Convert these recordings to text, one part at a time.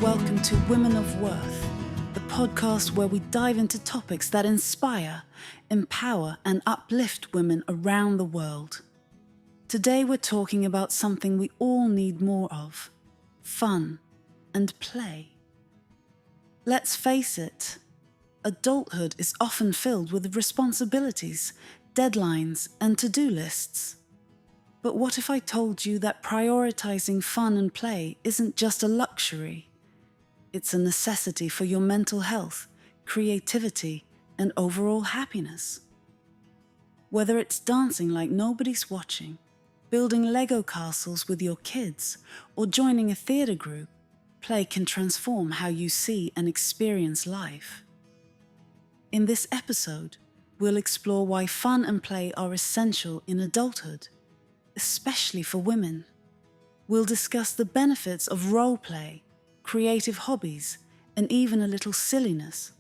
welcome to Women of Worth, the podcast where we dive into topics that inspire, empower, and uplift women around the world. Today we're talking about something we all need more of: fun and play. Let's face it, adulthood is often filled with responsibilities, deadlines, and to-do lists. But what if I told you that prioritizing fun and play isn't just a luxury? It's a necessity for your mental health, creativity, and overall happiness. Whether it's dancing like nobody's watching, building Lego castles with your kids, or joining a theatre group, play can transform how you see and experience life. In this episode, we'll explore why fun and play are essential in adulthood, especially for women. We'll discuss the benefits of role play, creative hobbies, and even a little silliness.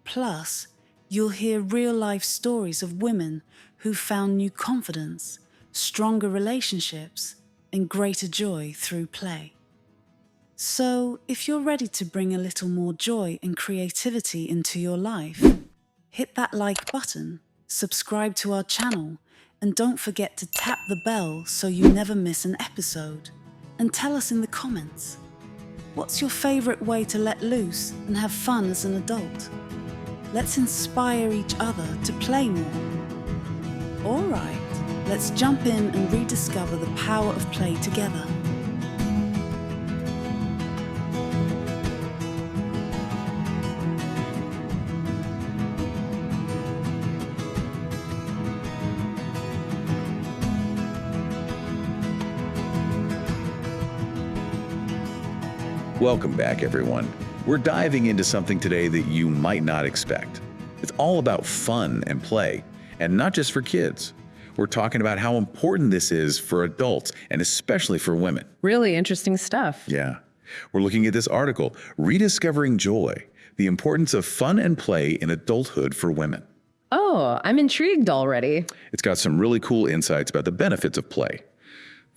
Plus, you'll hear real-life stories of women who found new confidence, stronger relationships, and greater joy through play. So, if you're ready to bring a little more joy and creativity into your life, hit that like button, subscribe to our channel, and don't forget to tap the bell so you never miss an episode. And tell us in the comments, what's your favorite way to let loose and have fun as an adult? Let's inspire each other to play more. All right, let's jump in and rediscover the power of play together. Welcome back, everyone. We're diving into something today that you might not expect. It's all about fun and play, and not just for kids. We're talking about how important this is for adults, and especially for women. Really interesting stuff. Yeah. We're looking at this article, Rediscovering Joy, the importance of fun and play in adulthood for women. Oh, I'm intrigued already. It's got some really cool insights about the benefits of play.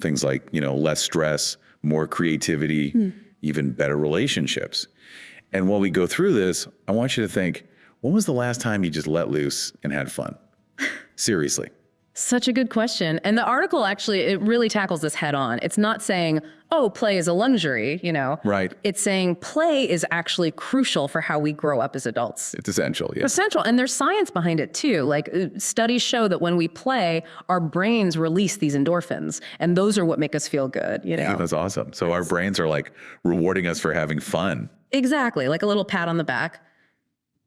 Things like, less stress, more creativity, even better relationships. And while we go through this, I want you to think, when was the last time you just let loose and had fun? Seriously. Such a good question. And the article actually, it really tackles this head on. It's not saying, oh, play is a luxury, Right. It's saying play is actually crucial for how we grow up as adults. It's essential, yeah. Essential. And there's science behind it too. Like studies show that when we play, our brains release these endorphins, and those are what make us feel good, Yeah, that's awesome. So our brains are like rewarding us for having fun. Exactly. Like a little pat on the back.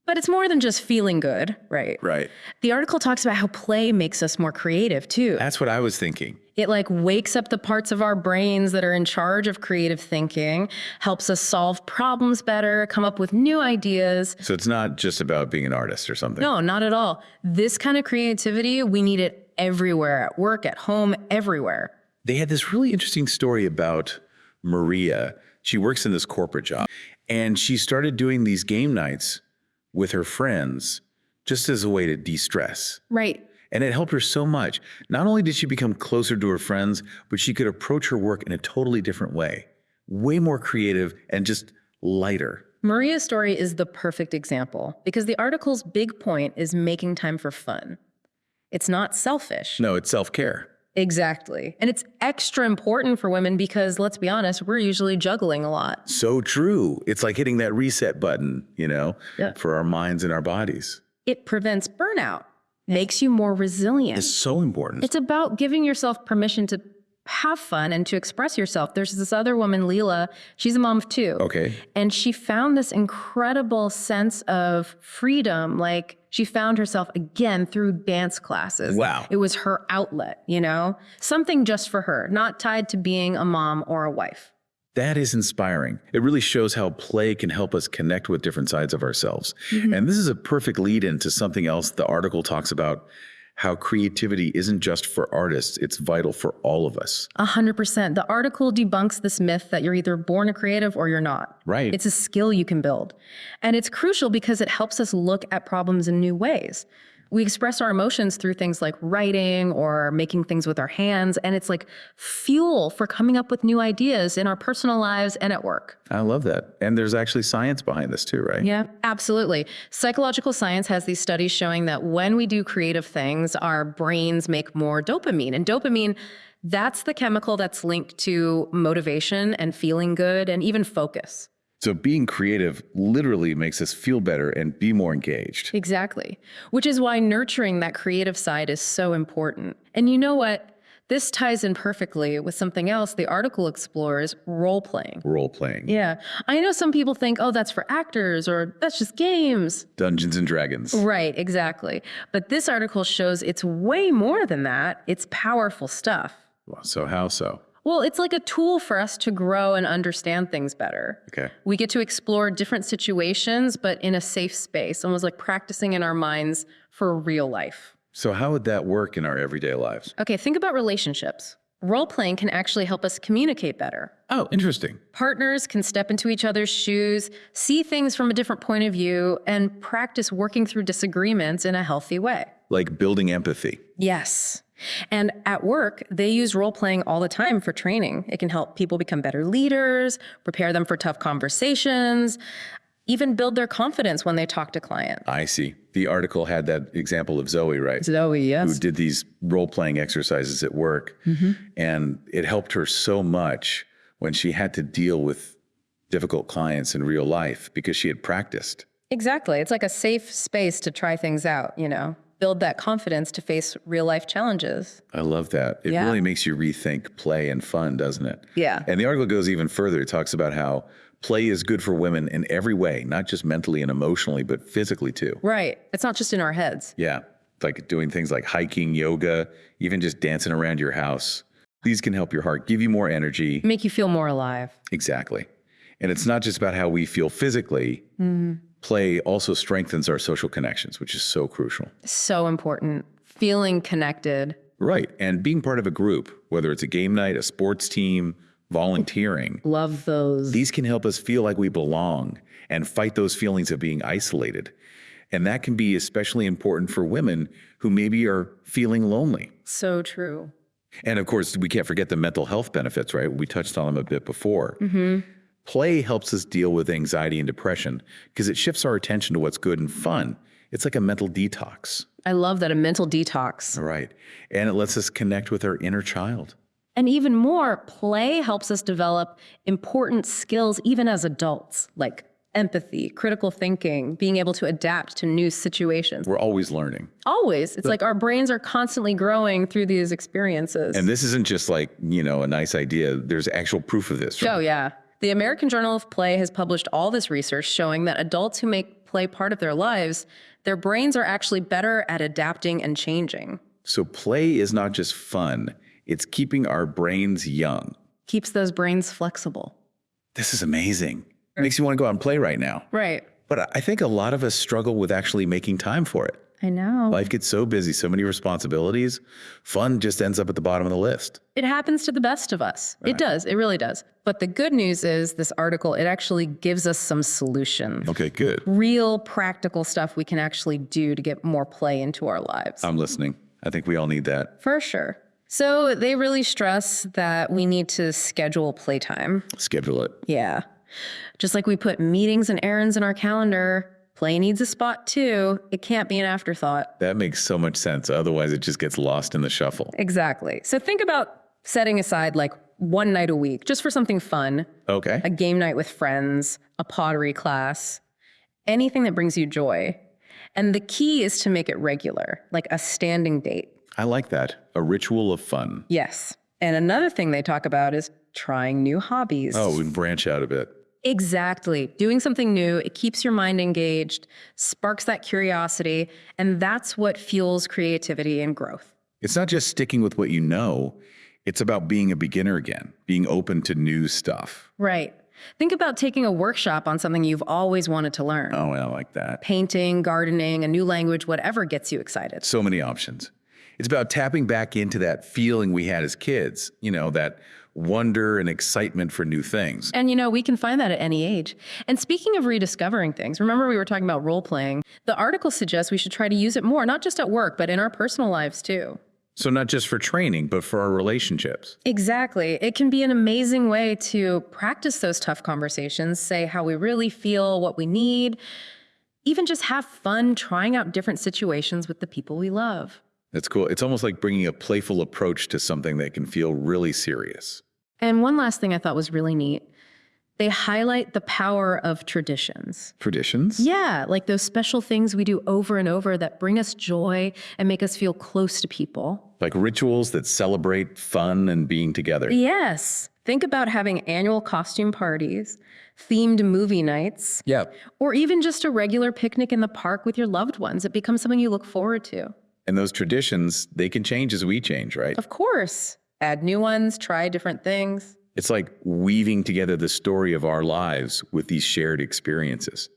But it's more than just feeling good, right? Right. The article talks about how play makes us more creative too. That's what I was thinking. It wakes up the parts of our brains that are in charge of creative thinking, helps us solve problems better, come up with new ideas. So it's not just about being an artist or something. No, not at all. This kind of creativity, we need it everywhere, at work, at home, everywhere. They had this really interesting story about Maria. She works in this corporate job, and she started doing these game nights with her friends just as a way to de-stress. Right. And it helped her so much. Not only did she become closer to her friends, but she could approach her work in a totally different way, way more creative and just lighter. Maria's story is the perfect example because the article's big point is making time for fun. It's not selfish. No, it's self-care. Exactly. And it's extra important for women because, let's be honest, we're usually juggling a lot. So true. It's like hitting that reset button, Yeah. for our minds and our bodies. It prevents burnout, makes you more resilient. It's so important. It's about giving yourself permission to have fun and to express yourself. There's this other woman, Leela. She's a mom of two. Okay. And she found this incredible sense of freedom. She found herself again through dance classes. Wow. It was her outlet, Something just for her, not tied to being a mom or a wife. That is inspiring. It really shows how play can help us connect with different sides of ourselves. And this is a perfect lead into something else the article talks about, how creativity isn't just for artists, it's vital for all of us. 100%. The article debunks this myth that you're either born a creative or you're not. Right. It's a skill you can build. And it's crucial because it helps us look at problems in new ways. We express our emotions through things like writing or making things with our hands, and it's like fuel for coming up with new ideas in our personal lives and at work. I love that. And there's actually science behind this too, right? Yeah, absolutely. Psychological science has these studies showing that when we do creative things, our brains make more dopamine. And dopamine, that's the chemical that's linked to motivation and feeling good and even focus. So being creative literally makes us feel better and be more engaged. Exactly. Which is why nurturing that creative side is so important. And you know what? This ties in perfectly with something else the article explores, role-playing. Role-playing. Yeah. I know some people think, oh, that's for actors or that's just games. Dungeons and Dragons. Right, exactly. But this article shows it's way more than that. It's powerful stuff. So how so? Well, it's like a tool for us to grow and understand things better. Okay. We get to explore different situations, but in a safe space, almost like practicing in our minds for real life. So how would that work in our everyday lives? Okay, think about relationships. Role-playing can actually help us communicate better. Oh, interesting. Partners can step into each other's shoes, see things from a different point of view, and practice working through disagreements in a healthy way. Like building empathy. Yes. And at work, they use role-playing all the time for training. It can help people become better leaders, prepare them for tough conversations, even build their confidence when they talk to clients. I see. The article had that example of Zoe, right? Zoe, yes. Who did these role-playing exercises at work. And it helped her so much when she had to deal with difficult clients in real life because she had practiced. Exactly. It's like a safe space to try things out, you know, build that confidence to face real-life challenges. I love that. It really makes you rethink play and fun, doesn't it? Yeah. And the article goes even further. It talks about how play is good for women in every way, not just mentally and emotionally, but physically too. Right. It's not just in our heads. Yeah. Like doing things like hiking, yoga, even just dancing around your house. These can help your heart, give you more energy. Make you feel more alive. Exactly. And it's not just about how we feel physically. Play also strengthens our social connections, which is so crucial. So important. Feeling connected. Right. And being part of a group, whether it's a game night, a sports team, volunteering. Love those. These can help us feel like we belong and fight those feelings of being isolated. And that can be especially important for women who maybe are feeling lonely. So true. And of course, we can't forget the mental health benefits, right? We touched on them a bit before. Play helps us deal with anxiety and depression because it shifts our attention to what's good and fun. It's like a mental detox. I love that, a mental detox. Right. And it lets us connect with our inner child. And even more, play helps us develop important skills even as adults, like empathy, critical thinking, being able to adapt to new situations. We're always learning. Always. It's like our brains are constantly growing through these experiences. And this isn't just like, you know, a nice idea. There's actual proof of this. Right? Oh, yeah. The American Journal of Play has published all this research showing that adults who make play part of their lives, their brains are actually better at adapting and changing. So play is not just fun. It's keeping our brains young. Keeps those brains flexible. This is amazing. It makes you want to go out and play right now. Right. But I think a lot of us struggle with actually making time for it. I know. Life gets so busy, so many responsibilities. Fun just ends up at the bottom of the list. It happens to the best of us. It does. It really does. But the good news is this article, it actually gives us some solutions. Okay, good. Real practical stuff we can actually do to get more play into our lives. I'm listening. I think we all need that. For sure. So they really stress that we need to schedule playtime. Schedule it. Yeah. Just like we put meetings and errands in our calendar, play needs a spot too. It can't be an afterthought. That makes so much sense. Otherwise, it just gets lost in the shuffle. Exactly. So think about setting aside like one night a week just for something fun. Okay. A game night with friends, a pottery class, anything that brings you joy. And the key is to make it regular, like a standing date. I like that. A ritual of fun. Yes. And another thing they talk about is trying new hobbies. Oh, we can branch out a bit. Exactly. Doing something new, it keeps your mind engaged, sparks that curiosity, and that's what fuels creativity and growth. It's not just sticking with what you know. It's about being a beginner again, being open to new stuff. Right. Think about taking a workshop on something you've always wanted to learn. Oh, I like that. Painting, gardening, a new language, whatever gets you excited. So many options. It's about tapping back into that feeling we had as kids, that wonder and excitement for new things. And we can find that at any age. And speaking of rediscovering things, remember we were talking about role playing? The article suggests we should try to use it more, not just at work, but in our personal lives too. So not just for training, but for our relationships. Exactly. It can be an amazing way to practice those tough conversations, say how we really feel, what we need, even just have fun trying out different situations with the people we love. That's cool. It's almost like bringing a playful approach to something that can feel really serious. And one last thing I thought was really neat. They highlight the power of traditions. Traditions? Yeah, like those special things we do over and over that bring us joy and make us feel close to people. Like rituals that celebrate fun and being together. Yes. Think about having annual costume parties, themed movie nights, Yeah. or even just a regular picnic in the park with your loved ones. It becomes something you look forward to. And those traditions, they can change as we change, right? Of course. Add new ones, try different things. It's like weaving together the story of our lives with these shared experiences.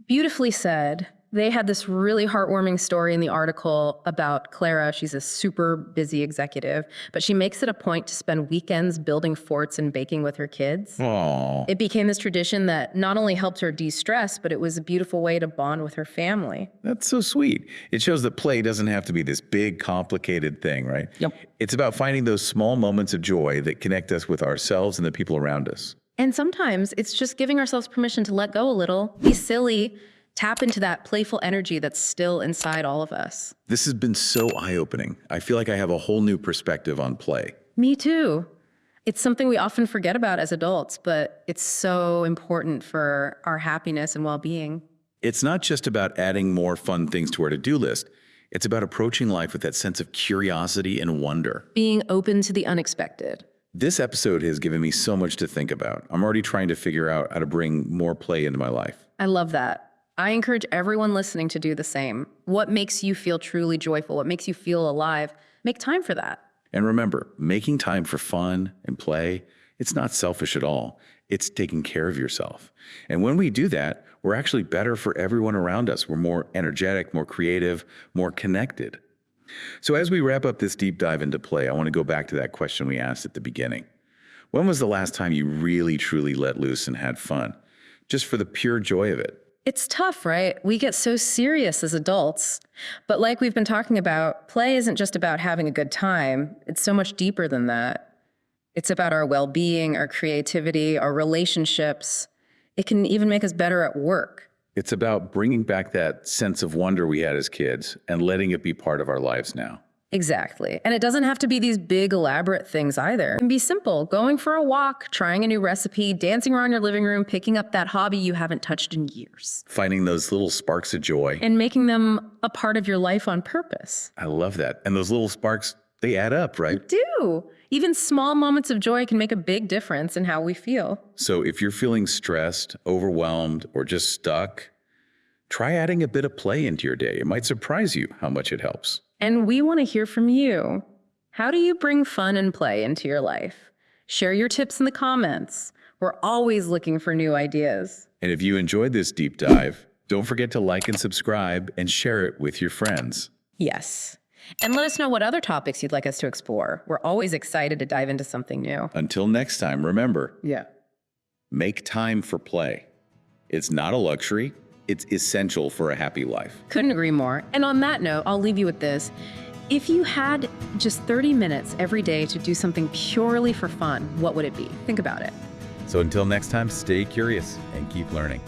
Beautifully said. They had this really heartwarming story in the article about Clara. She's a super busy executive, but she makes it a point to spend weekends building forts and baking with her kids. Aww. It became this tradition that not only helped her de-stress, but it was a beautiful way to bond with her family. That's so sweet. It shows that play doesn't have to be this big, complicated thing, right? Yep. It's about finding those small moments of joy that connect us with ourselves and the people around us. And sometimes it's just giving ourselves permission to let go a little, be silly, tap into that playful energy that's still inside all of us. This has been so eye-opening. I feel like I have a whole new perspective on play. Me too. It's something we often forget about as adults, but it's so important for our happiness and well-being. It's not just about adding more fun things to our to-do list. It's about approaching life with that sense of curiosity and wonder. Being open to the unexpected. This episode has given me so much to think about. I'm already trying to figure out how to bring more play into my life. I love that. I encourage everyone listening to do the same. What makes you feel truly joyful? What makes you feel alive? Make time for that. And remember, making time for fun and play, it's not selfish at all. It's taking care of yourself. And when we do that, we're actually better for everyone around us. We're more energetic, more creative, more connected. So as we wrap up this deep dive into play, I want to go back to that question we asked at the beginning. When was the last time you really, truly let loose and had fun? Just for the pure joy of it. It's tough, right? We get so serious as adults. But like we've been talking about, play isn't just about having a good time. It's so much deeper than that. It's about our well-being, our creativity, our relationships. It can even make us better at work. It's about bringing back that sense of wonder we had as kids and letting it be part of our lives now. Exactly. And it doesn't have to be these big, elaborate things either. It can be simple, going for a walk, trying a new recipe, dancing around your living room, picking up that hobby you haven't touched in years. Finding those little sparks of joy. And making them a part of your life on purpose. I love that. And those little sparks, they add up, right? They do. Even small moments of joy can make a big difference in how we feel. So if you're feeling stressed, overwhelmed, or just stuck, try adding a bit of play into your day. It might surprise you how much it helps. And we want to hear from you. How do you bring fun and play into your life? Share your tips in the comments. We're always looking for new ideas. And if you enjoyed this deep dive, don't forget to like and subscribe and share it with your friends. Yes. And let us know what other topics you'd like us to explore. We're always excited to dive into something new. Until next time, remember, Yeah. make time for play. It's not a luxury. It's essential for a happy life. Couldn't agree more. And on that note, I'll leave you with this. If you had just 30 minutes every day to do something purely for fun, what would it be? Think about it. So until next time, stay curious and keep learning.